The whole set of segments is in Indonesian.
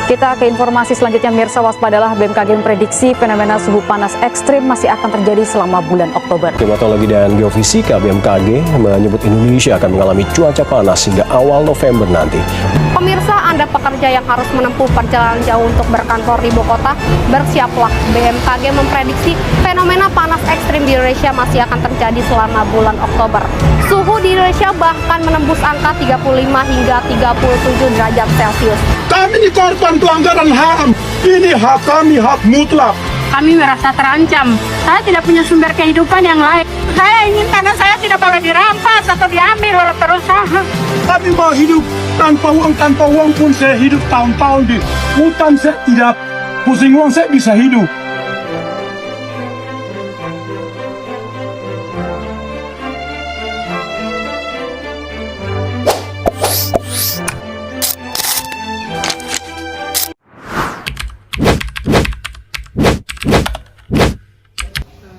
Kita ke informasi selanjutnya, Mirsa, waspadalah, BMKG memprediksi fenomena suhu panas ekstrim masih akan terjadi selama bulan Oktober. Klimatologi dan Geofisika BMKG menyebut Indonesia akan mengalami cuaca panas hingga awal November nanti. Pemirsa, Anda pekerja yang harus menempuh perjalanan jauh untuk berkantor di ibu kota, bersiaplah. BMKG memprediksi fenomena panas ekstrim di Indonesia masih akan terjadi selama bulan Oktober. Suhu di Indonesia bahkan menembus angka 35 hingga 37 derajat Celcius. Kami ini korban pelanggaran HAM. Ini hak kami, hak mutlak. Kami merasa terancam. Saya tidak punya sumber kehidupan yang lain. Saya ingin tanah saya tidak boleh dirampas atau diambil oleh perusahaan. Kami mau hidup tanpa uang pun saya hidup tahun-tahun di hutan, saya tidak pusing uang, saya bisa hidup.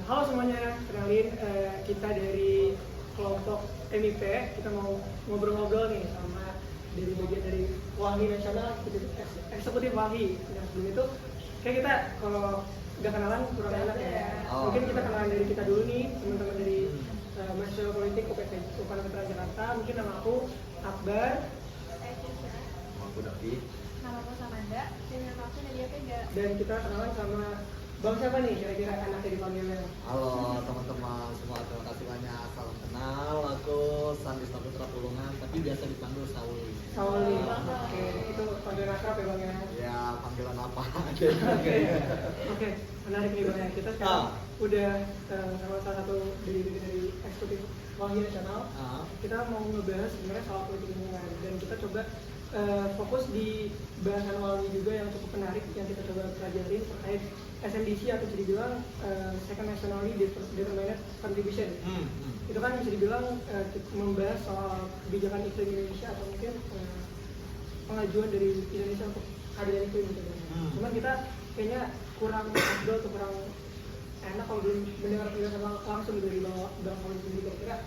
Halo semuanya, kenalin kita dari kelompok MIP. Kita mau ngobrol-ngobrol nih sama dari bagian dari WAHI Nasional, Eksekutif WAHI. Nah, sebelum itu kayak kita kalau udah kenalan kurang enak ya. Mungkin kita kenalan dari kita dulu nih, teman-teman dari mahasiswa politik UPN Veteran Jakarta. Mungkin nama aku Akbar. Nama aku David. Nama aku Samanda, dan nama aku Nadia Vega. Dan kita kenalan sama Bang siapa nih kira-kira anaknya dipanggilnya? Halo teman-teman semua, terima kasih banyak. Salam kenal, aku Sandi Saputra Pulungan, tapi biasa dipanggil Sauli. Sauli. Oke, itu panggilan akrab ya Bang ya? Ya, panggilan apa? Oke, menarik nih Bang ya. Kita sekarang udah sama salah satu dari eksekutif WAHI Nasional. Kita mau ngebahas sebenarnya soal politik lingkungan, dan kita coba fokus di bahasan WAHI juga yang cukup menarik yang kita coba pelajari terkait SNDC atau bisa dibilang Second Nationally Determined Contribution. Itu kan bisa dibilang membahas soal kebijakan iklim Indonesia atau mungkin pengajuan dari Indonesia untuk keadilan iklim gitu. Cuman kita kayaknya kurang afdol atau kurang enak kalau belum mendengar penjelasan langsung dari Bang Sauli sendiri. Kira-kira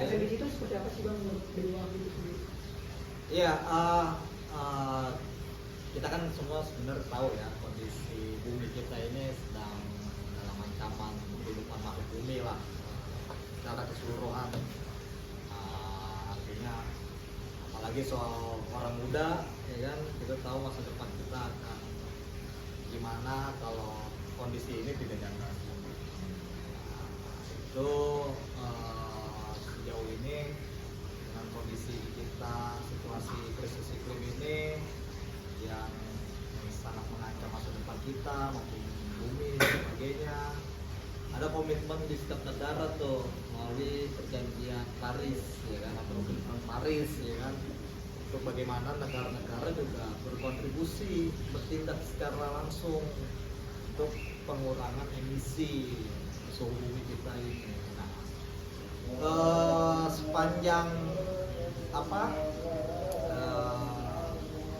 SNDC itu seperti apa sih Bang dari WAHI itu sendiri? Iya, kita kan semua sebenarnya tahu ya, kondisi bumi kita ini sedang dalam ancaman kehidupan makhluk bumi lah, secara keseluruhan. Artinya apalagi soal orang muda, ya kan, kita tahu masa depan kita akan gimana kalau kondisi ini tidak dapat. Itu sejauh ini dengan kondisi kita, situasi krisis iklim ini yang sangat mengancam masa depan kita maupun bumi dan sebagainya, ada komitmen di setiap negara tuh melalui perjanjian Paris, ya kan, atau komitmen Paris, ya kan, untuk bagaimana negara-negara juga berkontribusi bertindak secara langsung untuk pengurangan emisi suhu bumi kita ini. Nah, sepanjang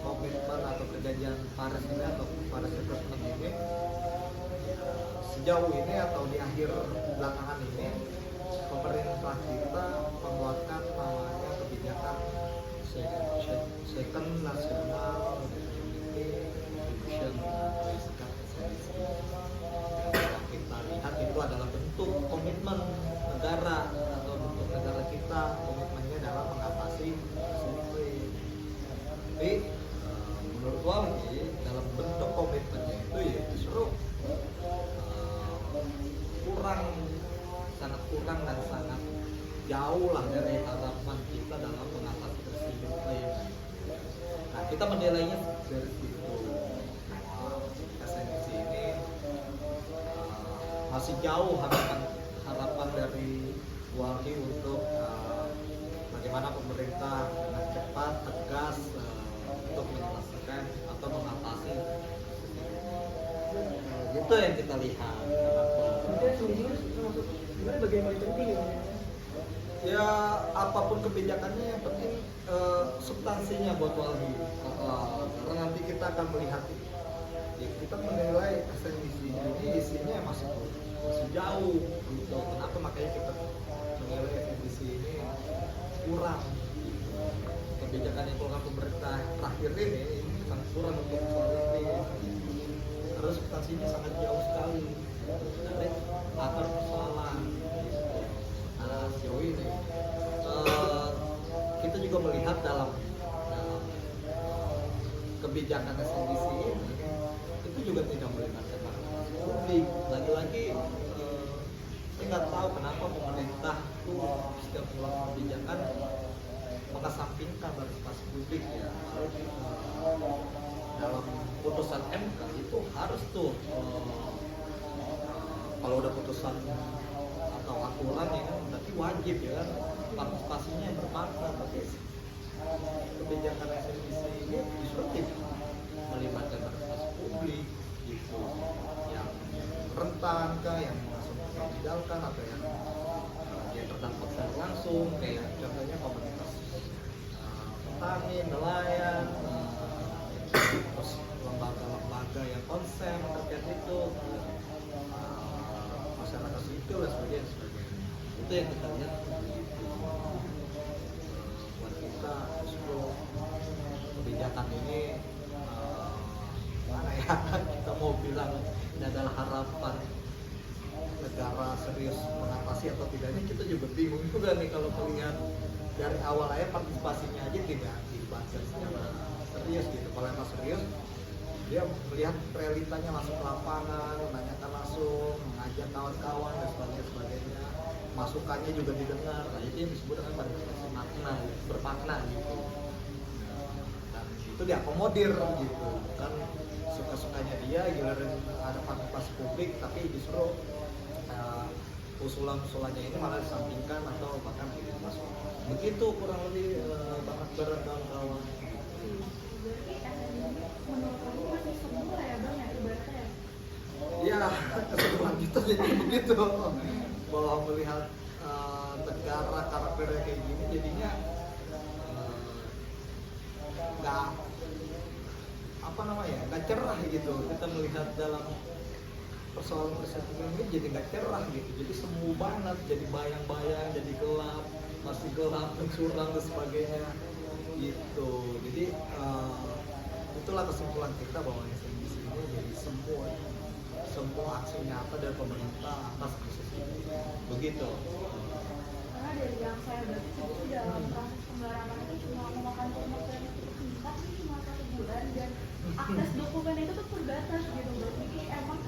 komitmen atau perjanjian Paris ini atau Paris Agreement ini, sejauh ini atau di akhir belakangan ini, pemerintah kita mengeluarkan namanya kebijakan Second National Contribution atau disingkat SNDC. Yang kita lihat itu adalah bentuk komitmen negara atau bentuk negara kita, komitmennya dalam mengatasi iklim. Tapi menurut WAHI, dalam bentuk komitmennya itu ya justru sangat kurang dan sangat jauh lah dari harapan kita dalam mengatasi krisis iklim. Nah, kita menilainya dari situ bahwa SNDC ini masih jauh harapan dari WAHI untuk bagaimana pemerintah dengan cepat, tegas untuk menyelesaikan atau mengatasi itu yang kita lihat. Sebenarnya bagian paling penting ya, apapun kebijakannya yang penting substansinya buat WAHI, karena nanti kita akan melihat ya, kita menilai SNDC ini isinya masih jauh gitu. Kenapa makanya kita menilai SNDC ini kurang. Kebijakan yang keluarkan pemerintah terakhir ini sangat kurang untuk soal iklim. Terus substansinya sangat jauh sekali dari akar persoalan. Nah, sejauh ini kita juga melihat dalam kebijakan SNDC ini itu juga tidak melibatkan partisipasi publik. Lagi-lagi saya nggak tahu kenapa pemerintah tuh setiap mengeluarkan kebijakan mengesampingkan partisipasi publik ya. Dalam putusan MK itu harus tuh kalau udah putusan atau aturan ya kan berarti wajib ya kan partisipasinya yang bermakna, tapi kebijakan SNDC ini justru tidak melibatkan partisipasi publik gitu, yang rentan kah, yang langsung ditinggalkan atau yang terdampak secara langsung, kayak contohnya komunitas petani, nelayan, terus lembaga-lembaga yang konsen terkait itu, masyarakat sipil dan sebagainya. Itu yang kita lihat buat kita justru kebijakan ini mana ya kita mau bilang ini adalah harapan negara serius mengatasi atau tidaknya, kita juga bingung juga nih kalau melihat dari awal aja partisipasinya aja tidak dilibatkan secara serius gitu. Kalau emang serius dia melihat realitanya langsung ke lapangan, menanyakan langsung, mengajak kawan-kawan dan sebagainya, masukannya juga didengar. Nah itu yang disebut dengan partisipasi makna, bermakna gitu. Dan itu diakomodir gitu, bukan suka-sukanya dia giliran ada partisipasi publik tapi justru usulan-usulannya ini malah disampingkan atau bahkan tidak masuk. Begitu kurang lebih Bang Akbar dan kawan-kawan. Berarti menurut kamu masih semula ya Bang ya ibaratnya? Ya, keseluruhan kita jadi begitu. Bahwa melihat negara karakternya kayak gini jadinya nggak nggak cerah gitu. Kita melihat dalam persoalan persatuan ini jadi nggak cerah gitu. Jadi semu banget, jadi bayang-bayang, jadi gelap, masih gelap dan suram dan sebagainya gitu. Jadi itulah kesimpulan kita bahwa SNDC ini jadi semua aksi nyata dari pemerintah atas krisis ini. Begitu. Karena dari yang saya baca itu dalam proses penggarapan itu cuma memakan pemotretan itu singkat ini cuma 1 bulan dan akses dokumen itu tuh terbatas gitu Bang. Jadi emang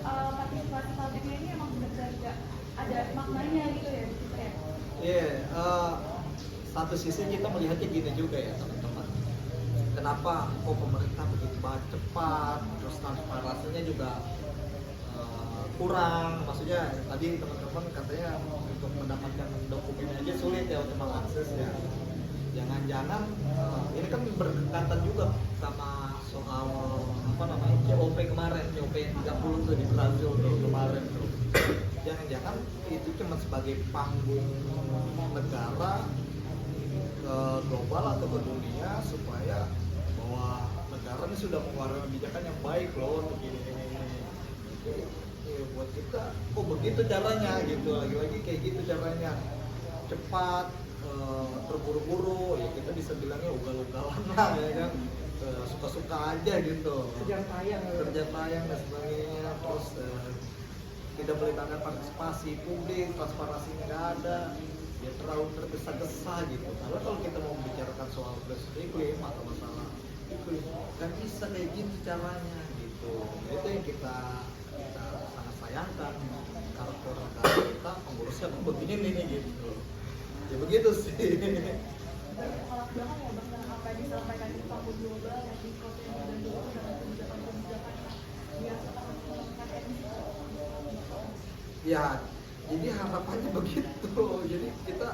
partisipasi publiknya ini emang benar-benar nggak ada maknanya gitu ya di situ ya. Iya, satu sisi kita melihatnya gini juga ya teman-teman. Kenapa kok pemerintah begitu cepat, terus transparansinya juga kurang. Maksudnya tadi teman-teman katanya untuk mendapatkan dokumen aja sulit ya untuk mengaksesnya. Jangan-jangan ini kan berkaitan juga sama soal COP kemarin, COP 30 tuh di Brazil tuh kemarin tuh. Jangan-jangan itu cuma sebagai panggung negara ke global atau ke dunia supaya bahwa negara ini sudah mengeluarkan kebijakan yang baik loh untuk ini. Jadi ya buat kita kok begitu caranya gitu, lagi-lagi kayak gitu caranya, cepat, terburu-buru, ya kita bisa bilangnya ugal-ugalan lah ya kan, suka-suka aja gitu, Kejar tayang dan sebagainya, terus tidak melibatkan partisipasi publik, transparansinya nggak ada, ya terlalu tergesa-gesa gitu. Karena kalau kita mau membicarakan soal krisis iklim atau masalah iklim, kan bisa kayak gitu caranya gitu. Itu yang kita sangat sayangkan, karakter negara kita pengurusnya begini nih gitu. Ya begitu sih. Kalau belakang ya Bang dengan apa yang disampaikan di panggung global yang di COP 92 dengan kebijakan-kebijakan yang sekarang menggunakan SNDC. Ya, jadi harapannya begitu. Jadi kita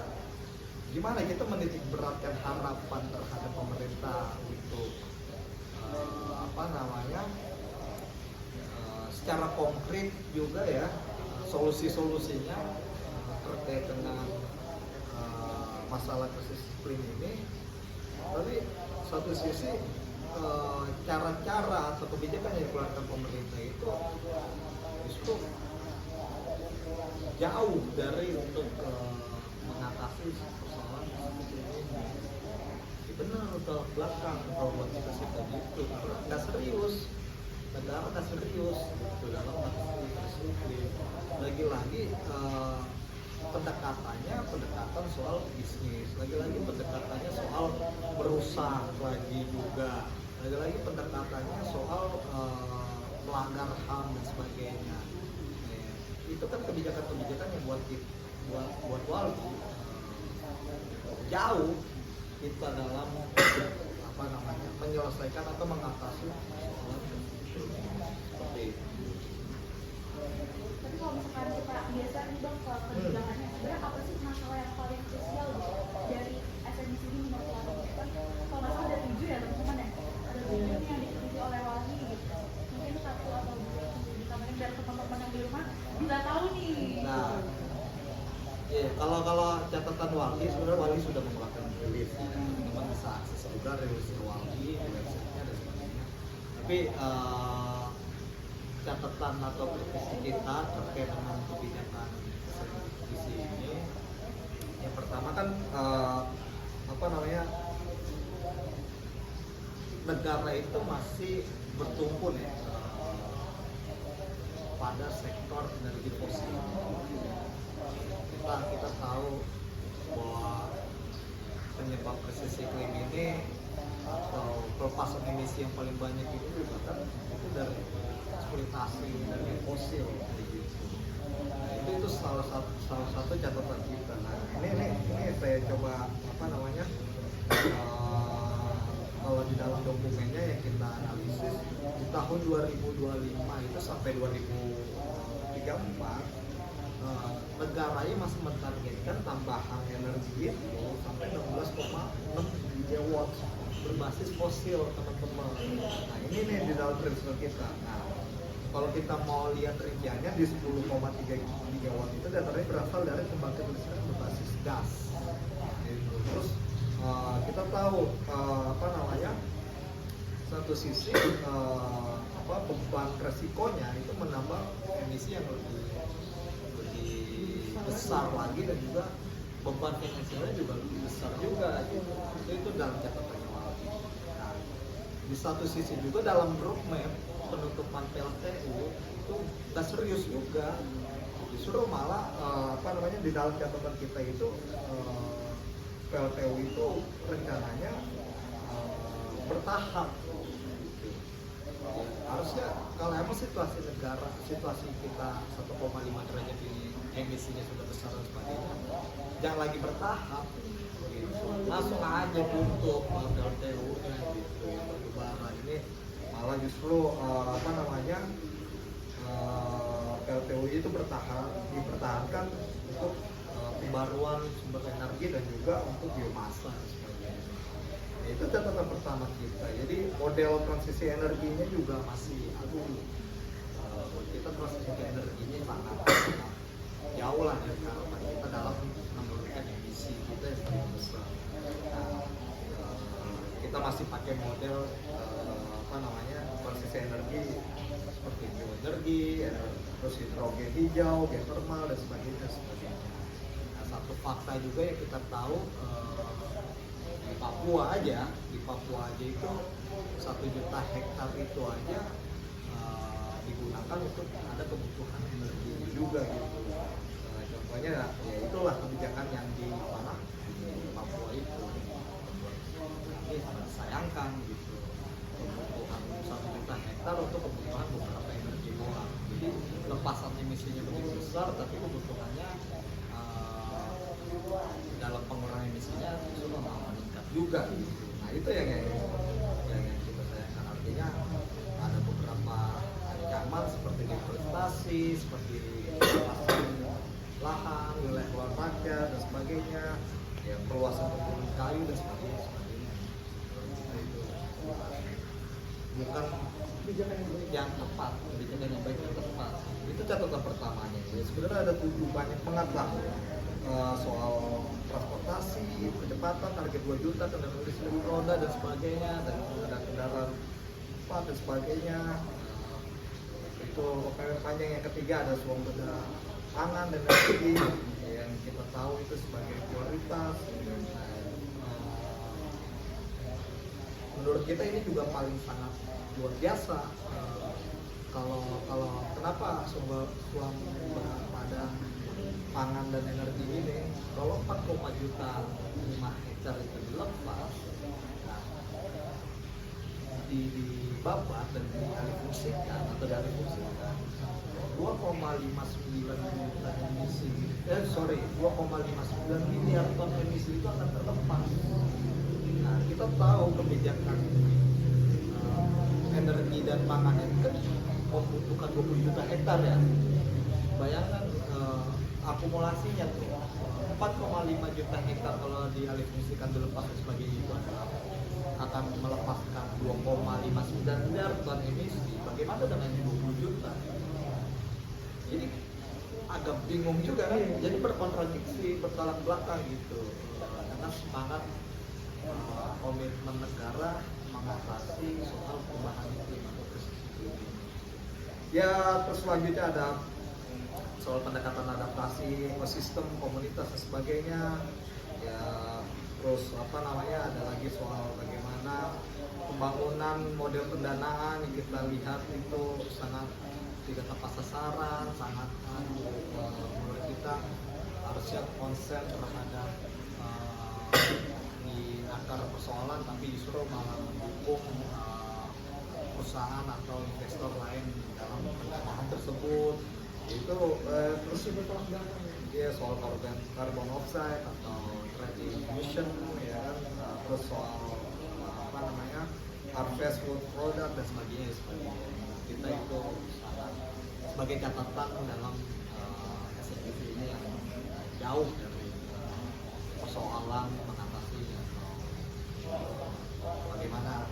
gimana kita menitik beratkan harapan terhadap pemerintah untuk secara konkret juga ya solusi-solusinya terkait dengan masalah krisis iklim ini. Tapi satu sisi cara-cara atau kebijakan yang dikeluarkan pemerintah itu justru jauh dari untuk mengatasi persoalan seperti ini. Benar bertolak belakang kalau buat kita sih tadi itu nggak serius, negara nggak serius gitu dalam partisipasi iklim. Lagi-lagi pendekatan soal bisnis, lagi-lagi pendekatannya soal merusak lagi juga, lagi-lagi pendekatannya soal melanggar HAM dan sebagainya. Itu kan kebijakan-kebijakan yang buat Walhi jauh kita dalam menyelesaikan atau mengatasi persoalan itu. Seperti itu. Tapi kalau misalkan kita biasa nih Bang ke kebijakannya, sebenarnya apa sih masalah yang paling krusial gitu dari SMBC ini menurut Walhi? Kan kalau nggak salah ada 7 ya teman-teman ya, ada 7 yang dikritisi oleh Walhi gitu. Mungkin 1 atau 2 yang ditamarin biar teman-teman yang di rumah bisa tahu nih. Nah, ya kalau catatan Walhi, sebenarnya Walhi sudah mengeluarkan rilis, teman-teman bisa akses juga rilis Walhi di websitenya dan sebagainya. Tapi catatan atau kritisi kita terkait dengan kebijakan SMBC ini, yang pertama kan negara itu masih bertumpu ya pada sektor energi fosil. Kita tahu bahwa penyebab krisis iklim ini atau pelepasan emisi yang paling banyak itu juga kan itu dari eksploitasi energi fosil gitu. Nah, itu salah satu catatan kita. Nah, ini saya coba kalau di dalam dokumennya yang kita analisis di tahun 2025 itu sampai 2034 negara ini masih mentargetkan tambahan energi itu sampai 16,6 gigawatt berbasis fosil, teman-teman. Nah, ini nih di dalam prinsip kita. Nah, kalau kita mau lihat rinciannya di 10,3 gigawatt itu datanya berasal dari pembangkit listrik berbasis gas. Terus kita tahu satu sisi beban resikonya itu menambah emisi yang lebih besar lagi dan juga beban finansialnya juga lebih besar juga gitu. Itu dalam catatannya Walhi. Nah, di satu sisi juga dalam roadmap penutupan PLTU itu nggak serius juga, justru malah di dalam catatan kita itu PLTU itu rencananya bertahap. Harusnya kalau emang situasi kita 1,5 derajat ini emisinya sudah besar dan sebagainya, jangan lagi bertahap gitu. Langsung aja tutup PLTU-nya gitu ya, batubara ini malah justru PLTU itu dipertahankan untuk pembaruan sumber energi dan juga untuk biomasa dan sebagainya. Itu catatan pertama kita. Jadi model transisi energinya juga masih kita transisi energinya sangat jauh lah dari harapan kita dalam menurunkan emisi kita yang paling besar. Nah, kita masih pakai model transisi energi seperti bioenergi, terus hidrogen hijau, geothermal dan sebagainya. Nah, satu fakta juga yang kita tahu di Papua aja itu 1 juta hektar itu aja digunakan untuk ada kebutuhan energi juga gitu. Contohnya ya itulah kebijakan yang di Papua itu. Ini sangat disayangkan gitu. Kebutuhan 1 juta hektar untuk kebutuhan beberapa energi doang. Jadi lepasan emisinya begitu besar, tapi kebutuhannya dalam pengurangan emisinya itu meningkat juga gitu. Nah, itu yang kita sayangkan. Artinya ada beberapa ancaman seperti deforestasi, seperti lahan, wilayah luar rakyat dan sebagainya, ya perluasan kebun kayu dan sebagainya. Nah, itu bukan kebijakan yang tepat, kebijakan yang baik dan tepat. Itu catatan pertamanya. Ya, sebenarnya ada banyak banget lah soal transportasi, percepatan, target 2 juta, kendaraan listrik roda dan sebagainya, dan ada kendaraan 4 dan sebagainya. Itu panjang. Yang ketiga ada sumber daya pangan dan energi yang kita tahu itu sebagai prioritas. menurut kita ini juga paling sangat luar biasa. Kalau kenapa sumber pada pangan dan energi ini, kalau 4,5 juta hektar itu dilepas, nah, dibabat dan dialihfungsikan atau dialihfungsikan 2,59 juta emisi, 2,59 miliar ton emisi itu akan terlepas. Nah, kita tahu kebijakan energi dan pangan itu kan membutuhkan 20 juta hektar ya. Bayangkan akumulasinya tuh 4,5 juta hektar kalau dialihfungsikan dilepas sebagai itu akan melepaskan 2,59 miliar ton emisi. Bagaimana dengan 20 juta? Jadi agak bingung juga kan, jadi berkontradiksi, bertolak belakang gitu dengan semangat komitmen negara mengatasi soal perubahan iklim atau krisis iklim. Ya, terus selanjutnya ada soal pendekatan adaptasi ekosistem, komunitas dan sebagainya. Ya, terus ada lagi soal bagaimana pembangunan model pendanaan yang kita lihat itu sangat tidak tepat sasaran, sangat menurut kita harusnya konsen terhadap di akar persoalan, tapi justru malah mendukung perusahaan atau investor lain dalam pendanaan tersebut. Itu terus itu dia soal carbon offset atau trading emission, ya kan, terus soal harvest food product dan sebagainya. Kita itu sangat sebagai catatan dalam SDGs ini yang jauh dari persoalan mengatasi bagaimana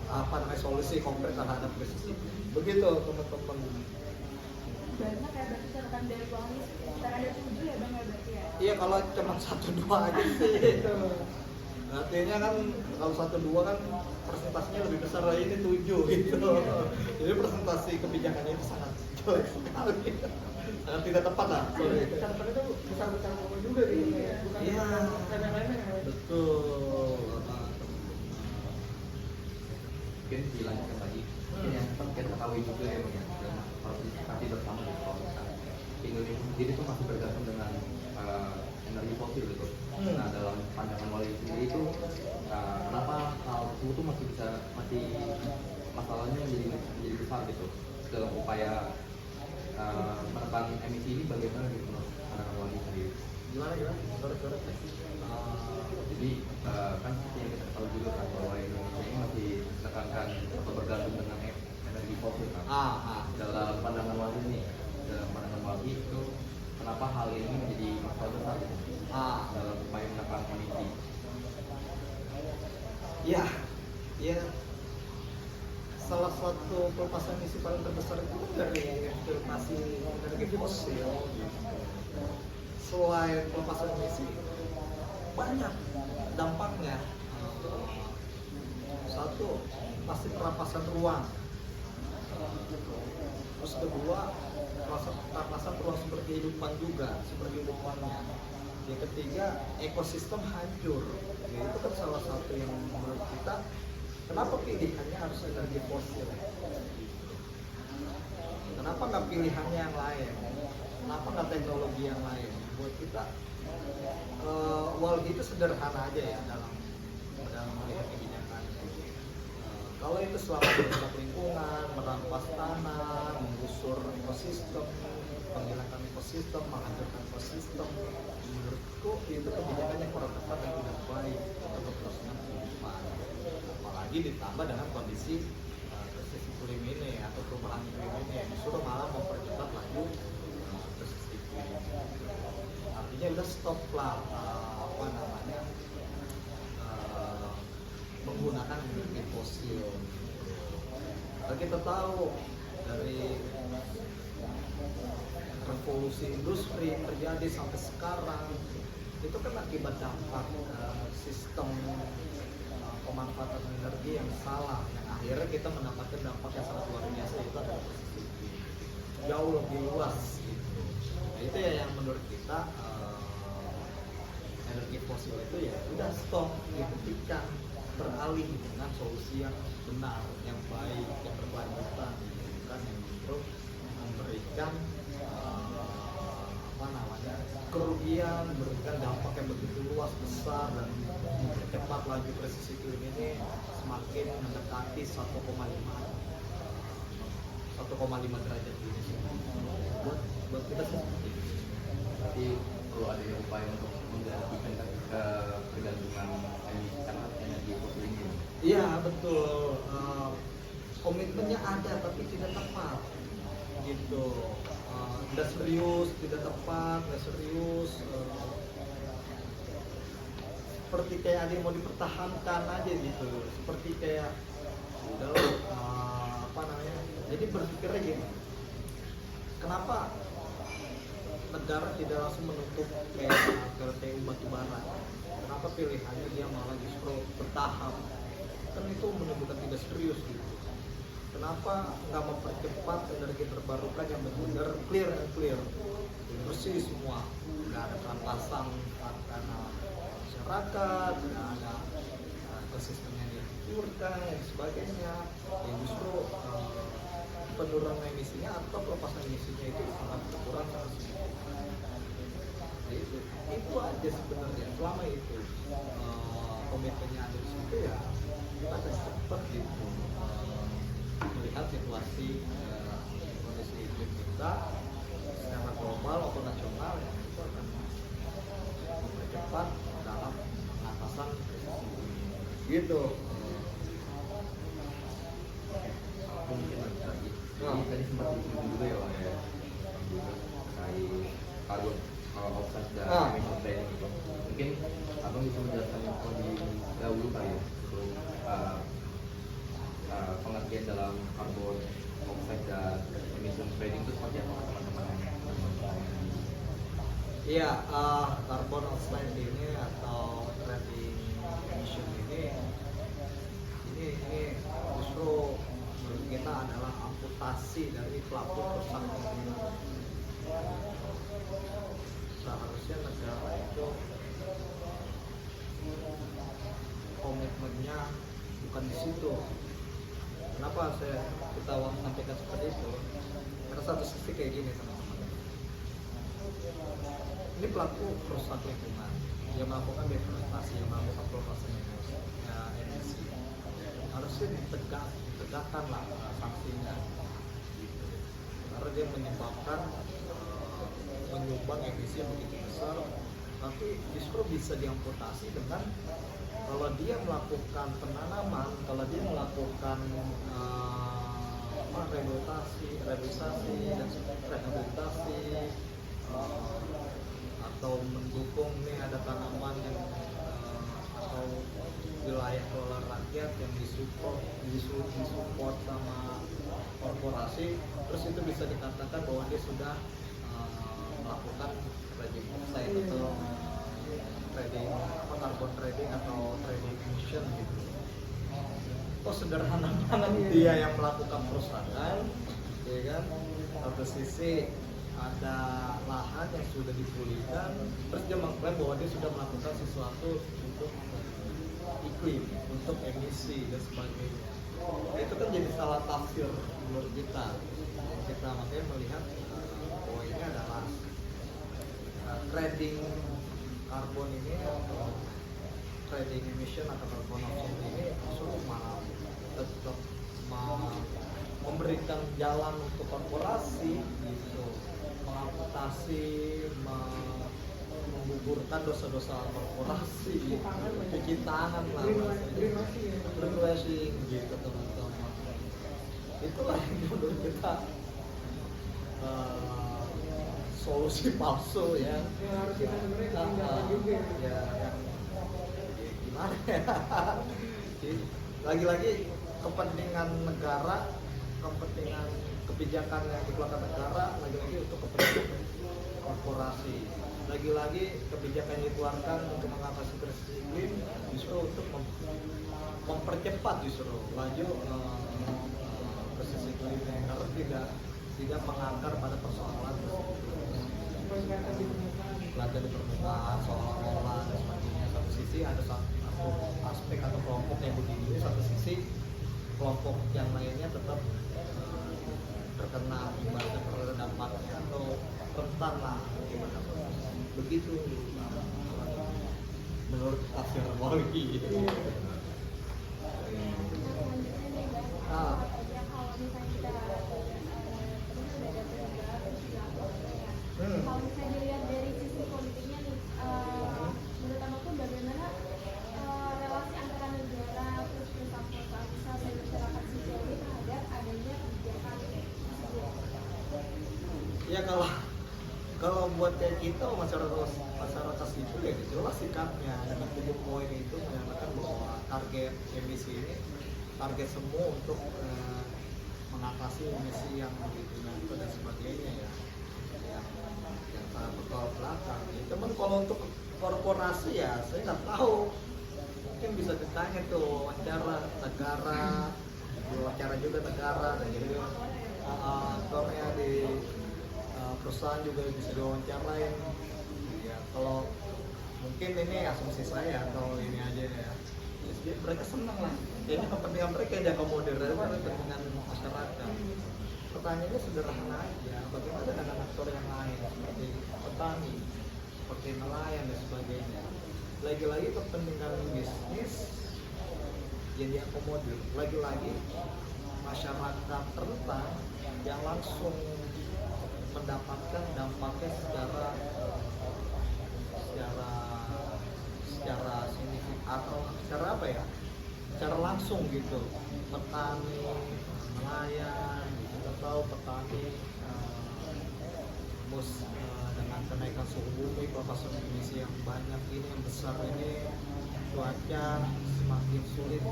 solusi konkret terhadap krisis ini. Begitu teman-teman. Banyak ya berarti catatan dari Bang Anies, sekitar ada 7 ya Bang ya berarti ya? Iya, kalau cuma 1-2 aja sih itu. Artinya kan kalau 1-2 kan presentasinya lebih besar lagi, ini 7 gitu. Jadi presentasi kebijakannya itu sangat jelek sekali. Sangat tidak tepat lah. Catatan itu besar-besar juga gitu ya, bukan remeh-remeh ya. Betul. Mungkin dilanjutkan lagi. Mungkin yang kita ketahui juga ya, harus disikapi bersama gitu. Kalau misalnya Indonesia sendiri itu masih bergantung dengan energi fosil gitu. Nah, dalam pandangan Wali sendiri itu kenapa hal tersebut tuh masih masalahnya menjadi besar gitu dalam upaya menekan emisi ini, bagaimana gitu menurut pandangan Wali sendiri? Gimana? Sorry. Jadi kan seperti yang kita tahu juga kan bahwa Indonesia ini masih menekankan atau bergantung dengan energi fosil kan. Dalam pandangan Wali ini, itu kenapa hal ini menjadi masalah besar dalam upaya menekan emisi? Ya, salah satu pelepasan emisi paling terbesar itu kan dari masih energi fosil. Selain pelepasan emisi, banyak dampaknya. Satu, pasti perampasan ruang. Terus kedua, perampasan ruang sumber kehidupan juga, sumber kehidupannya. Yang ketiga, ekosistem hancur. Ya, itu kan salah satu yang menurut kita, kenapa pilihannya harus energi fosil? Kenapa nggak pilihannya yang lain? Kenapa nggak teknologi yang lain? Buat kita, Walhi itu sederhana aja ya dalam melihat kebijakan. Kalau itu selama merusak lingkungan, merampas tanah, menggusur ekosistem, menghilangkan ekosistem, menghancurkan ekosistem, menurutku itu kebijakannya kurang tepat dan tidak baik untuk keberlangsungan kehidupan. Apalagi ditambah dengan kondisi krisis iklim ini atau perubahan iklim ini, justru malah mempercepat laju krisis iklim. Artinya udah stop lah menggunakan energi fosil. Kita tahu dari revolusi industri yang terjadi sampai sekarang itu kan akibat dampak sistem pemanfaatan energi yang salah, yang akhirnya kita mendapatkan dampak yang sangat luar biasa, itu adalah krisis iklim jauh lebih luas gitu. Nah, itu ya yang menurut kita energi fosil itu ya udah stop, dihentikan, beralih beralih dengan solusi yang benar, yang baik, yang berkelanjutan, bukan yang justru memberikan kerugian, memberikan dampak yang begitu luas besar dan mempercepat laju krisis iklim ini semakin mendekati 1,5 derajat Celcius. Buat kita seperti itu. Berarti perlu ada upaya untuk menghentikan ketergantungan energi fosil ini. Iya betul. Komitmennya ada tapi tidak tepat gitu. Tidak serius, tidak tepat, tidak serius. Seperti kayak ada yang mau dipertahankan aja gitu. Seperti kayak udah jadi berpikirnya gini, kenapa negara tidak langsung menutup kayak PLTU batubara? Kenapa pilihannya dia malah justru bertahap? Kan itu menunjukkan tidak serius gitu. Kenapa nggak mempercepat energi terbarukan yang benar-benar clear, bersih semua, nggak ada perampasan karena masyarakat, nggak ada ekosistem yang dihancurkan dan sebagainya. Ya justru penurunan emisinya atau pelepasan emisinya itu sangat berkurang sangat sedikit. Itu aja sebenarnya. Selama itu komitmennya ada di situ ya kita akan cepat gitu melihat situasi kondisi iklim kita secara global maupun nasional ya itu akan mempercepat dalam pengatasan krisis gitu. Mungkin lagi. Jadi tadi sempat disinggung juga ya Bang ya, terkait carbon offset dan emission trading itu. Mungkin abang bisa menjelaskan lebih dahulu kali ya untuk pengertian dalam carbon offset dan emission trading itu seperti apa teman-teman? Iya, carbon offset ini atau trading emission ini justru menurut kita adalah amputasi dari pelaku perusahaan lingkungan. Seharusnya negara itu komitmennya bukan di situ. Kenapa kita sampaikan seperti itu? Karena satu sisi kayak gini teman-teman. Ini pelaku perusahaan lingkungan, dia melakukan deforestasi, yang melakukan pelepasan emisi. Harusnya ditegakkan lah sanksinya. Karena dia menyebabkan menyumbang emisi yang begitu besar, tapi justru bisa diamputasi dengan kalau dia melakukan penanaman, kalau dia melakukan rehabilitasi atau mendukung nih ada tanaman yang atau wilayah kelola rakyat yang disupport sama korporasi, terus itu bisa dikatakan bahwa dia sudah melakukan trading offset atau trading carbon trading atau trading emission gitu. Kok sederhana banget dia yang melakukan perusahaan, ya kan? Satu sisi ada lahan yang sudah dipulihkan, terus dia mengklaim bahwa dia sudah melakukan sesuatu untuk iklim, untuk emisi dan sebagainya. Nah, itu kan jadi salah tafsir menurut kita. Kita makanya melihat bahwa ini adalah trading karbon ini atau trading emission atau carbon offset ini justru malah tetap memberikan jalan untuk korporasi gitu, mengamputasi, menggugurkan dosa-dosa korporasi, cuci tangan lah, greenwashing gitu teman-teman. Itulah yang menurut kita solusi palsu ya. Yang harus kita sebenarnya tindakan juga. Ya, gimana ya? Lagi-lagi kepentingan negara, kepentingan kebijakan yang dikeluarkan negara, lagi-lagi untuk kepentingan korporasi, lagi-lagi kebijakan yang dikeluarkan untuk mengatasi krisis iklim justru untuk mempercepat justru laju krisis iklim karena tidak mengakar pada persoalan pelajari di permukaan, soal olah dan sebagainya. Satu sisi ada satu aspek atau kelompok yang begini kelompok yang lainnya tetap terkena ibaratnya dampaknya atau rentan lah gimana begitu menurut tafsir Maulwi. Kalau misalnya dilihat dari sisi politiknya nih, menurut Abang pun bagaimana relasi antara negara terus perusahaan-perusahaan usaha dan masyarakat sipil ini terhadap adanya kebijakan tersebut? Ya kalau buat kayak kita masyarakat sipil ya jelas sikapnya. Dengan 7 poin itu menyatakan bahwa target emisi ini target semua untuk mengatasi emisi yang begitu dan sebagainya ya. Yang sangat bertolak belakang. Ya, cuman kalau untuk korporasi ya saya nggak tahu. Mungkin bisa ditanya tuh wawancara negara, wawancara juga negara, dan jadi aktornya di perusahaan juga bisa diwawancarain. Ya kalau mungkin ini asumsi saya atau ini aja ya. Jadi mereka senang lah. Jadi kepentingan mereka yang diakomodir daripada kepentingan masyarakat. Pertanyaannya sederhana aja, bagaimana dengan aktor yang lain seperti petani, seperti nelayan dan sebagainya. Lagi-lagi kepentingan bisnis yang diakomodir. Lagi-lagi masyarakat rentan yang langsung mendapatkan dampaknya secara signifikan atau secara apa ya? Secara langsung gitu. Petani, nelayan, kita tahu petani dengan kenaikan suhu bumi, pelepasan emisi yang banyak ini, yang besar ini, cuaca semakin sulit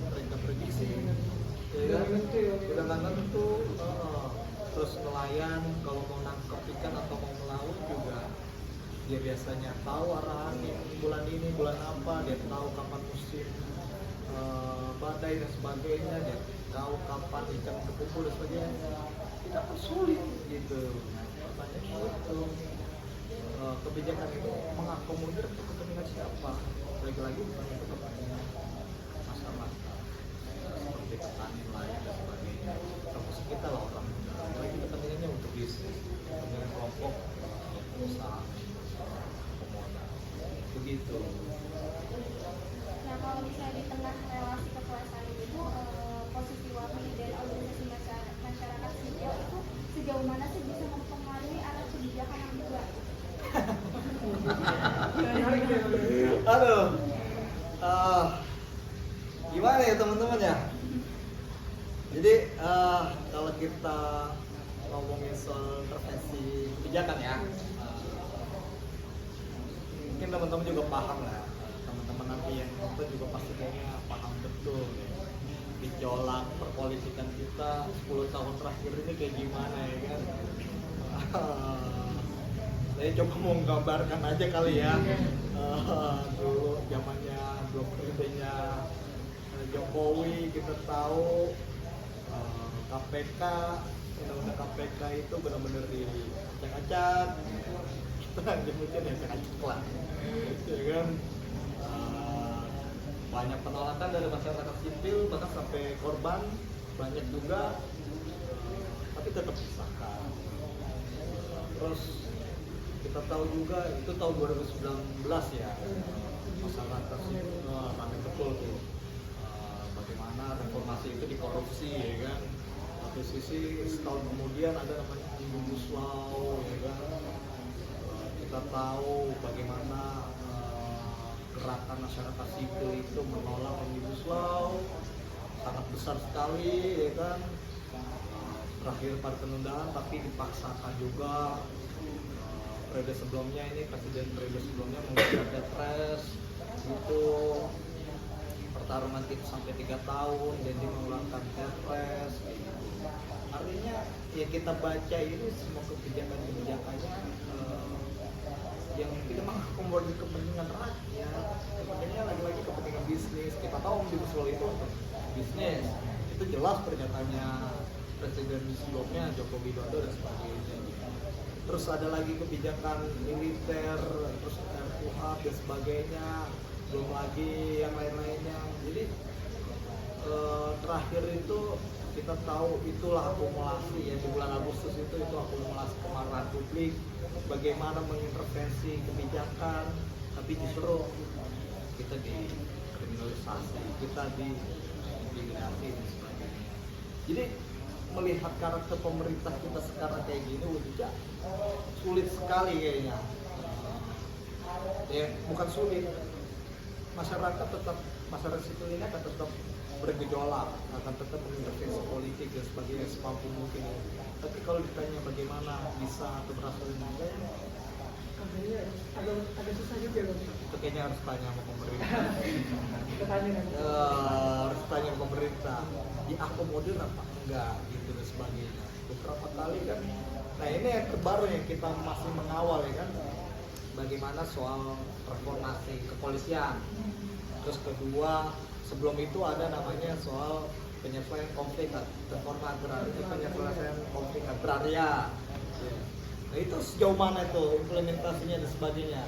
mereka prediksi. Ya, udah nggak tentu. Terus nelayan kalau mau nangkep ikan atau mau melaut juga dia biasanya tahu arah angin bulan ini, bulan apa, dia tahu kapan musim badai dan sebagainya, dia tahu kapan ikan berkumpul dan sebagainya. Tidak akan sulit gitu. Pertanyaannya itu kebijakan itu mengakomodir untuk kepentingan siapa? Lagi-lagi bukan untuk kepentingan masyarakat seperti petani, nelayan dan sebagainya. Termasuk kita lah orang muda. Lagi kepentingannya untuk bisnis, kepentingan kelompok usaha, pemodal. Begitu. Nah, kalau misalnya di tengah relasi kekuasaan itu, posisi WAPI dan organisasi masyarakat sipil itu sejauh mana sih bisa mempengaruhi arah kebijakan yang dibuat? Aduh, gimana ya teman-teman ya? Jadi kalau kita ngomongin soal intervensi kebijakan ya, mungkin teman-teman juga paham lah. Teman-teman nanti yang nonton juga pasti kayaknya paham betul ya. Gejolak perpolitikan kita 10 tahun terakhir ini kayak gimana ya kan? Saya coba mau menggambarkan aja kali ya. Dulu zamannya belum periodenya Jokowi, kita tahu KPK, undang-undang KPK itu benar-benar diacak-acak. Kita nyebutnya acak-acak lah, ya kan? Banyak penolakan dari masyarakat sipil, bahkan sampai korban banyak juga, tapi tetap disahkan. Terus kita tahu juga itu tahun 2019 ya, masyarakat sipil ramai betul tuh bagaimana reformasi itu dikorupsi ya kan. Satu sisi setahun kemudian ada namanya Omnibus Law ya kan. Kita tahu bagaimana gerakan masyarakat sipil itu menolak Omnibus Law sangat besar sekali ya kan. Terakhir pada penundaan tapi dipaksakan juga. Periode sebelumnya ini presiden periode sebelumnya mengejar Kepres itu pertarungan kita sampai 3 tahun dan dia mengeluarkan Kepres gitu. Artinya ya kita baca ini semua kebijakannya yang tidak mengakomodir kepentingan rakyat, kepentingannya lagi-lagi kepentingan bisnis. Kita tahu Omnibus Law itu untuk bisnis, itu jelas pernyataannya presiden sebelumnya Joko Widodo dan sebagainya. Terus ada lagi kebijakan militer, terus RUHP dan sebagainya, belum lagi yang lain-lainnya. Jadi terakhir itu kita tahu itulah akumulasi ya di bulan Agustus itu akumulasi kemarahan publik, bagaimana mengintervensi kebijakan, tapi justru kita dikriminalisasi, kita diintimidasi dan sebagainya. Jadi melihat karakter pemerintah kita sekarang kayak gini udah sulit sekali kayaknya. Ya bukan sulit, masyarakat sipil ini akan tetap bergejolak, akan tetap mengintervensi politik dan sebagainya semampu mungkin. Tapi kalau ditanya bagaimana bisa atau berhasil ini, Kayaknya agak susah juga loh. itu kayaknya harus tanya sama pemerintah. Kita tanya kan. Harus tanya sama pemerintah, diakomodir apa enggak gitu dan sebagainya. Beberapa kali kan, nah ini yang terbaru yang kita masih mengawal ya kan, bagaimana soal reformasi kepolisian. Terus kedua, sebelum itu ada namanya soal penyelesaian konflik penyelesaian konflik agraria. Nah itu sejauh mana itu implementasinya dan sebagainya.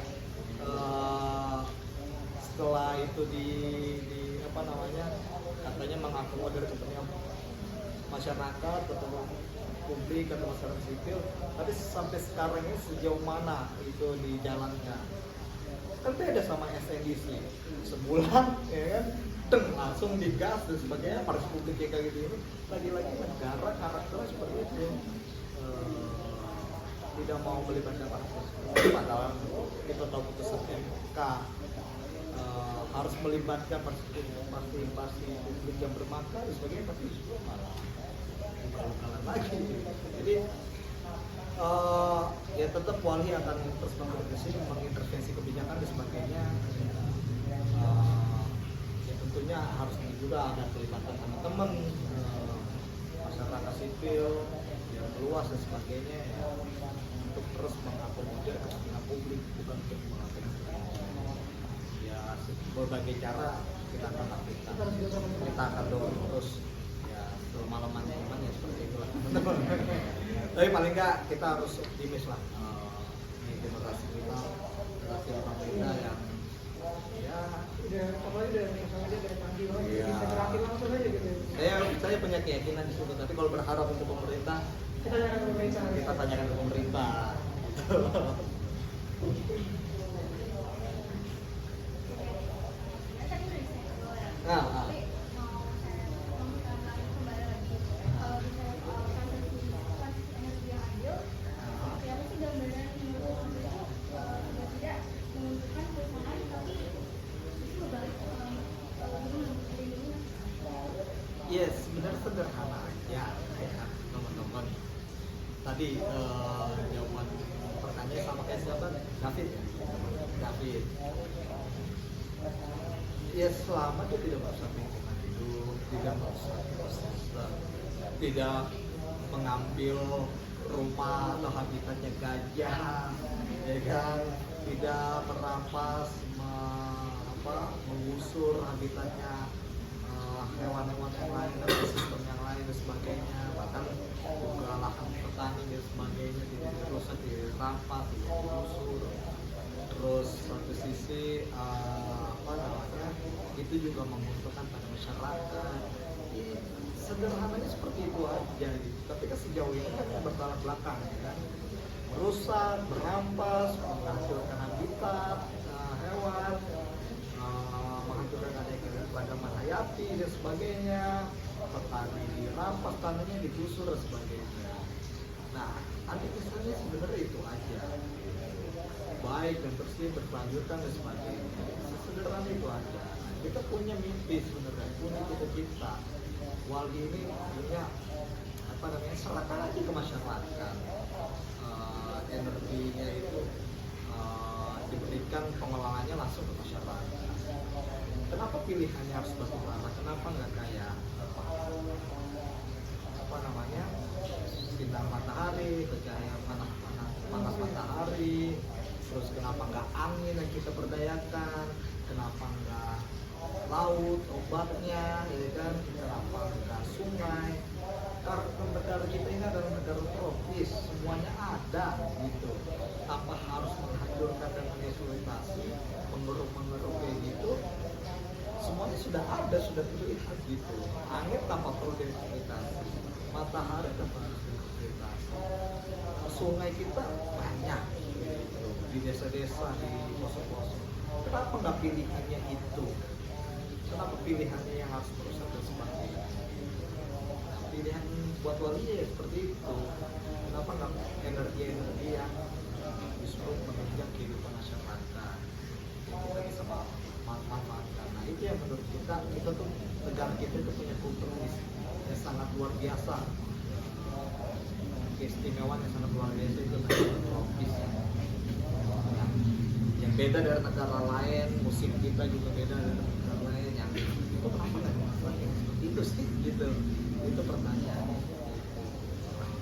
Setelah itu di apa namanya, katanya mengakomodir kepentingan masyarakat atau publik atau masyarakat sipil, tapi sampai sekarang ini sejauh mana itu dijalankan. Kan beda sama SNDC, sebulan ya kan langsung digas dan sebagainya, partai publik kayak gitu ini. Lagi-lagi negara karakternya seperti itu, tidak mau melibatkan partai, padahal kita tahu putusan MK harus melibatkan partisipasi publik yang bermakna dan sebagainya, tapi malah diperlukan lagi. Jadi ya tetap Walhi akan terus mengintervensi kebijakan dan sebagainya. Ya tentunya harus juga ada pelibatan teman-teman masyarakat sipil yang luas dan sebagainya ya, untuk terus mengakomodir kepentingan publik, bukan untuk mengakomodir. Ya berbagai cara kita akan lakukan, kita akan dorong terus ya selama-lamanya iman ya seperti itulah teman-teman. Tapi paling nggak kita harus optimis lah. Ini demokrasi kita, demokrasi pemerintah yang ya Udah apalagi udah misalnya dia dari pagi banget, Iya. bisa terakhir langsung aja gitu. saya punya keyakinan di situ, tapi kalau berharap untuk pemerintah Kita jangan pemerintah. kita tanyakan ke pemerintah. Nah, yes, sebenarnya sederhana aja ya teman-teman. Tadi jawaban pertanyaan sama kayak siapa? David. Ya selama dia tidak merusak lingkungan hidup, tidak merusak ekosistem, tidak mengambil rumah atau habitatnya gajah, ya kan? Tidak merampas, mengusur habitatnya hewan-hewan yang lain, ekosistem yang lain dan sebagainya, bahkan juga lahan petani dan sebagainya tidak dirusak, dirampas, tidak digusur. Terus satu sisi itu juga menguntungkan pada masyarakat. Sederhananya seperti itu aja gitu. Tapi kan sejauh ini kan bertolak belakang ya kan, merusak, merampas, menghancurkan habitat hewan, menghancurkan keragaman hayati dan sebagainya, petani dirampas, tanahnya digusur dan sebagainya. Nah, antitesanya sebenarnya itu aja, baik dan bersih, berkelanjutan dan sebagainya. Sederhana itu aja. Kita punya mimpi sebenarnya, punya cita-cita. Walhi ini punya serahkan aja ke masyarakat. Energinya itu diberikan pengelolaannya langsung ke masyarakat. Kenapa pilihannya harus batu bara? Kenapa nggak kayak sinar matahari, cahaya panas matahari? Terus kenapa nggak angin yang kita berdayakan? Kenapa nggak laut obatnya, ya kan? Kenapa nggak sungai? Karena negara kita ini adalah negara tropis, semuanya ada gitu. Apa harus menghancurkan dan mengeksploitasi, mengeruk kayak gitu? semuanya sudah ada, sudah terlihat gitu. Angin tanpa perlu diinterpretasi, matahari tanpa harus diinterpretasi, sungai kita banyak gitu. Di desa-desa, di pelosok-pelosok. Kenapa nggak pilihannya itu? Kenapa pilihannya yang harus merusak dan sebagainya? Pilihan buat wali ya seperti itu. Kenapa nggak energi-energi yang justru menunjang kehidupan masyarakat yang kita bisa manfaatkan? Nah itu yang menurut kita tuh negara kita itu punya kultur yang sangat luar biasa, keistimewaan yang sangat luar biasa itu tropis yang beda dari negara lain. Musim kita juga beda dari negara lain. Yang itu kenapa nggak dimasakin seperti itu sih gitu? Itu pertanyaan.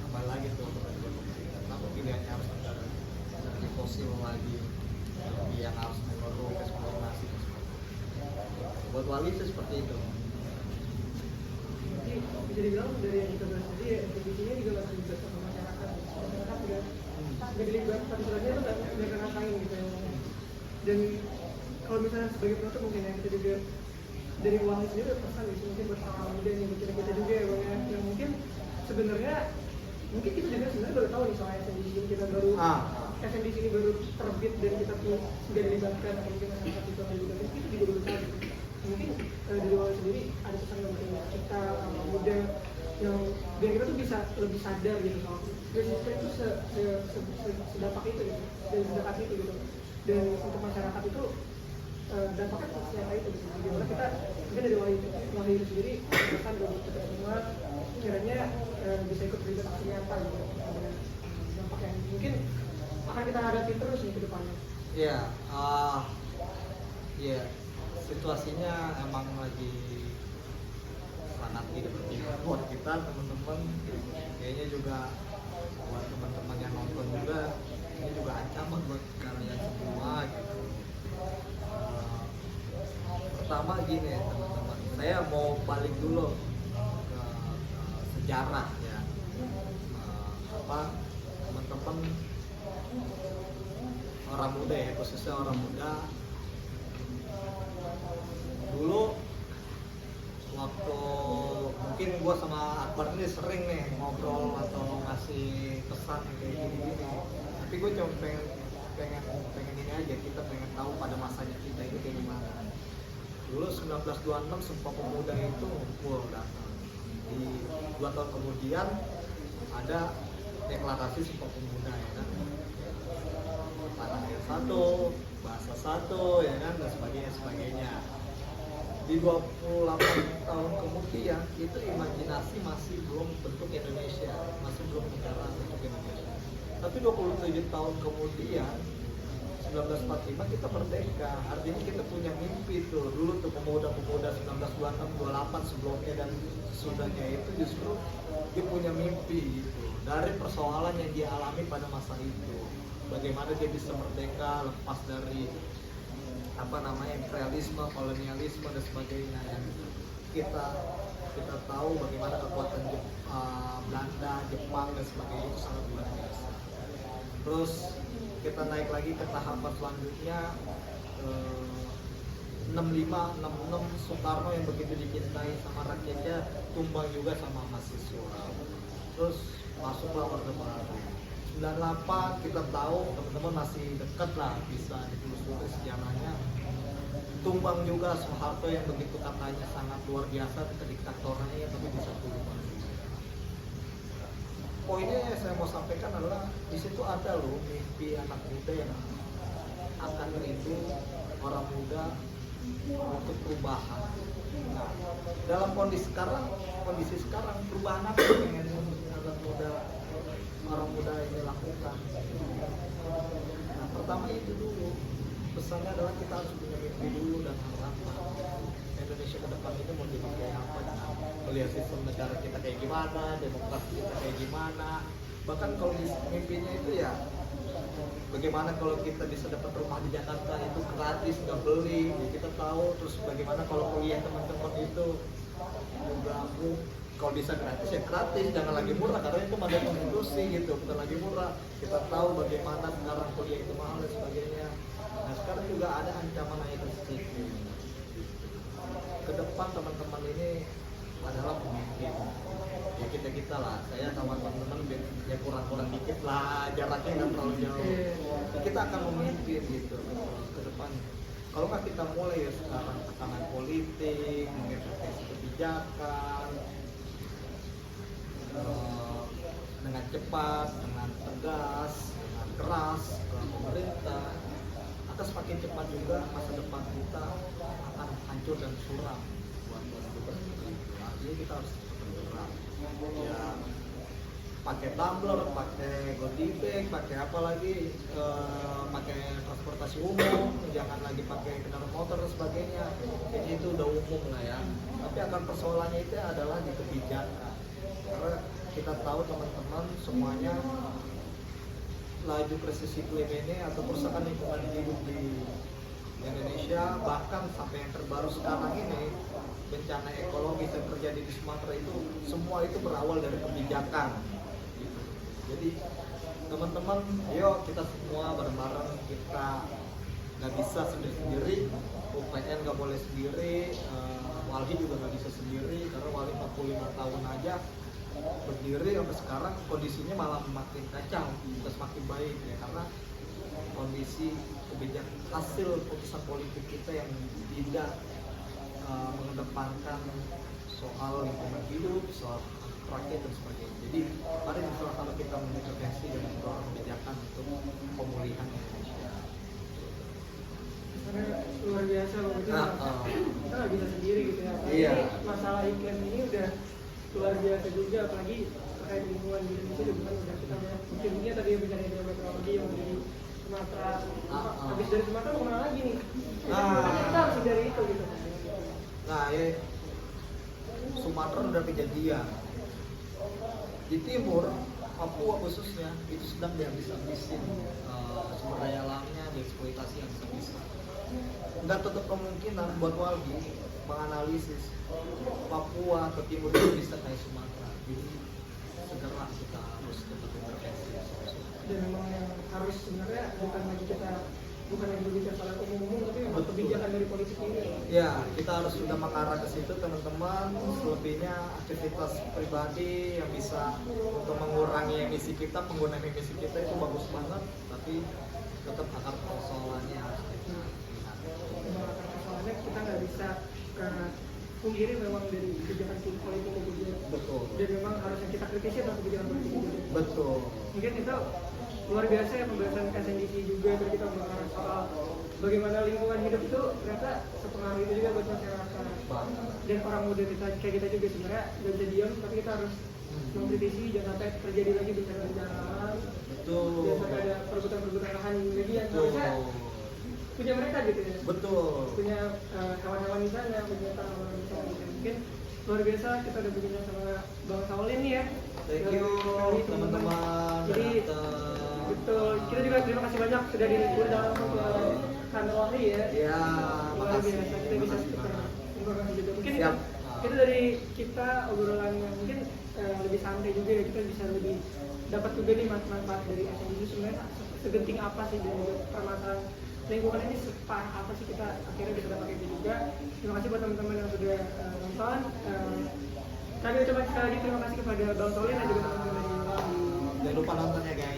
Kembali lagi tuh kenapa pilihannya harus negara energi fosil lagi yang harus mengeluh eksploitasi dan sebagainya. Buat wali itu seperti itu. Jadi bisa dibilang dari yang kita bahas tadi ya, NTBC-nya juga nggak terlibat sama masyarakat. Masyarakat juga nggak dilibatkan, istilahnya itu nggak ngerasain gitu ya. Dan kalau misalnya sebagai penutup mungkin ya kita juga dari wali sendiri pesan gitu, mungkin buat orang muda nih, buat kita juga ya Bang ya, yang mungkin sebenarnya mungkin kita juga sebenarnya baru tahu nih soal SNDC ini, kita baru SNDC ini baru terbit dan kita tuh sudah dilibatkan atau mungkin masyarakat itu nggak dilibatkan, kita juga baru tahu gitu. Mungkin dari wali sendiri ada pesan yang mungkin kita orang muda yang biar kita tuh bisa lebih sadar gitu soal resisten itu sedapat itu gitu, dan sedekat itu gitu. Dan untuk masyarakat itu dampaknya seperti apa itu gitu. Bagaimana kita mungkin dari wali itu sendiri pesan buat kita semua kiranya bisa ikut terlibat aksi nyata gitu. Ada dampak yang mungkin akan kita hadapi terus nih ke depannya. Iya, iya. Situasinya emang lagi sangat tidak berpihak buat kita teman-teman. Kayaknya juga buat teman-teman yang nonton juga ini juga ancaman buat kalian semua gitu. Pertama gini ya teman-teman, saya mau balik dulu ke sejarah ya. Teman-teman orang muda ya, khususnya orang muda. Dulu waktu mungkin gue sama Akbar ini sering nih ngobrol atau ngasih pesan kayak gini-gini, tapi gue cuma pengen ini aja, kita pengen tahu pada masanya kita ini kayak gimana. Dulu 1926 Sumpah Pemuda itu datang. Di 2 tahun kemudian ada deklarasi Sumpah Pemuda ya kan, tanah air satu, bahasa satu ya kan, dan sebagainya. Di 28 tahun kemudian itu imajinasi masih belum bentuk Indonesia, masih belum negara bentuk Indonesia. Tapi 27 tahun kemudian 1945 kita merdeka, artinya kita punya mimpi tuh. Dulu tuh pemuda-pemuda 1926-28 sebelumnya dan sesudahnya itu justru dia punya mimpi gitu, dari persoalan yang dia alami pada masa itu. Bagaimana dia bisa merdeka lepas dari imperialisme, kolonialisme dan sebagainya. Dan kita tahu bagaimana kekuatan Belanda, Jepang dan sebagainya itu sangat luar biasa. Terus kita naik lagi ke tahapan selanjutnya, 65, 66 Soekarno yang begitu dicintai sama rakyatnya tumbang juga sama mahasiswa. Terus masuklah Orde Baru. 98 kita tahu teman-teman masih dekat lah, bisa ditelusuri sejarahnya. Tumbang juga Soeharto yang begitu katanya sangat luar biasa kediktatornya, tapi bisa tumbang. Poinnya yang saya mau sampaikan adalah di situ ada loh mimpi anak muda yang akan rindu orang muda untuk perubahan. Nah, dalam kondisi sekarang perubahan apa yang ingin anak muda, orang muda ini lakukan? Nah, pertama itu dulu, pesannya adalah kita harus punya mimpi dulu dan harapan. Indonesia ke depan itu mau jadi kayak apa, melihat sistem negara kita kayak gimana, demokrasi kita kayak gimana. Bahkan kalau mimpinya itu ya bagaimana kalau kita bisa dapat rumah di Jakarta itu gratis, nggak beli, ya kita tahu. Terus bagaimana kalau kuliah teman-teman itu juga kalau bisa gratis ya gratis, jangan lagi murah karena itu ada konstitusi gitu, bukan lagi murah. Kita tahu bagaimana sekarang kuliah itu mahal dan sebagainya. Nah sekarang juga ada ancaman naik listrik. ke depan teman-teman ini adalah pemimpin. Ya kita lah, saya sama teman-teman ya kurang dikit lah, jaraknya nggak terlalu jauh. Kita akan memimpin gitu ke depan. Kalau nggak kita mulai ya sekarang, tekanan politik, mengintervensi kebijakan dengan cepat, dengan tegas, dengan keras ke pemerintah, akan semakin cepat juga masa depan kita akan hancur dan suram buat jadi kita harus bergerak. Ya pakai tumbler, pakai Gojek, pakai apa lagi, pakai transportasi umum, jangan lagi pakai kendaraan motor dan sebagainya. Jadi itu udah umum lah ya. Tapi akan persoalannya itu adalah di kebijakan. Karena kita tahu teman-teman semuanya laju krisis iklim ini atau kerusakan lingkungan hidup di Indonesia, bahkan sampai yang terbaru sekarang ini bencana ekologis yang terjadi di Sumatera itu semua itu berawal dari kebijakan. Jadi teman-teman, yuk kita semua bareng-bareng, kita nggak bisa sendiri-sendiri, UPN nggak boleh sendiri, Walhi juga nggak bisa sendiri, karena Walhi 45 tahun aja berdiri sampai sekarang kondisinya malah makin kacau, terus makin baik ya, karena kondisi kebijakan hasil putusan politik kita yang tidak mengedepankan soal lingkungan hidup, soal rakyat dan sebagainya. Jadi mari sama-sama kita mengintervensi dan mendorong kebijakan untuk pemulihan Indonesia. Karena luar biasa loh, kita nggak bisa sendiri gitu ya. Iya. Masalah iklim ini udah luar biasa juga, apalagi terkait lingkungan di Indonesia juga kan udah kita lihat mungkin tadi bencana hidrometeorologi yang dari Sumatera, habis dari Sumatera mau kemana lagi nih? Kita harus dari itu gitu. Nah ya, Sumatera udah kejadian. Di timur, Papua khususnya itu sedang dihabis-habisin, sumber daya alamnya dieksploitasi yang bisa. Nggak tutup kemungkinan buat Walhi menganalisis Papua atau timur itu bisa kayak Sumatera. Jadi segera kita harus tetap intervensi. Dan memang yang harus sebenarnya bukan lagi berbicara soal umum, tapi memang kebijakan dari politik ini. Ya, kita harus sudah mengarah ke situ teman-teman. Selebihnya aktivitas pribadi yang bisa untuk mengurangi emisi kita, penggunaan emisi kita itu bagus banget, tapi tetap akar persoalannya harus kita lihat. Akar persoalannya kita nggak bisa pungkiri memang dari kebijakan politik itu juga. Betul. Dan memang harus yang kita kritisi adalah kebijakan politik itu. Betul. Mungkin itu luar biasa ya pembahasan SNDC juga, terus kita membahas soal bagaimana lingkungan hidup itu ternyata sepengaruh itu juga buat masyarakat. Dan orang muda kita kayak kita juga sebenarnya nggak bisa diam, tapi kita harus mengkritisi jangan sampai terjadi lagi bencana alam. Betul. Jangan sampai ada perebutan lahan lagi yang harusnya punya mereka gitu ya. Betul. Punya hewan-hewan di sana, punya tanaman di sana gitu. Mungkin luar biasa kita udah bikin sama Bang Saulin nih ya. Thank you teman-teman. Jadi betul, kita juga terima kasih banyak sudah diundang ke kantor Walhi ya. Ya, luar biasa kita bisa informasi juga. Mungkin kita dari kita obrolan yang mungkin lebih santai juga ya, kita bisa lebih dapat juga nih manfaat dari SNDC sebenarnya segenting apa sih dari permasalahan lingkungan ini, separah apa sih kita akhirnya bisa dapat itu juga. Terima kasih buat teman-teman yang sudah nonton. Kami ucapkan sekali lagi terima kasih kepada Bang Saulin dan juga teman-teman yang jangan lupa nonton ya guys.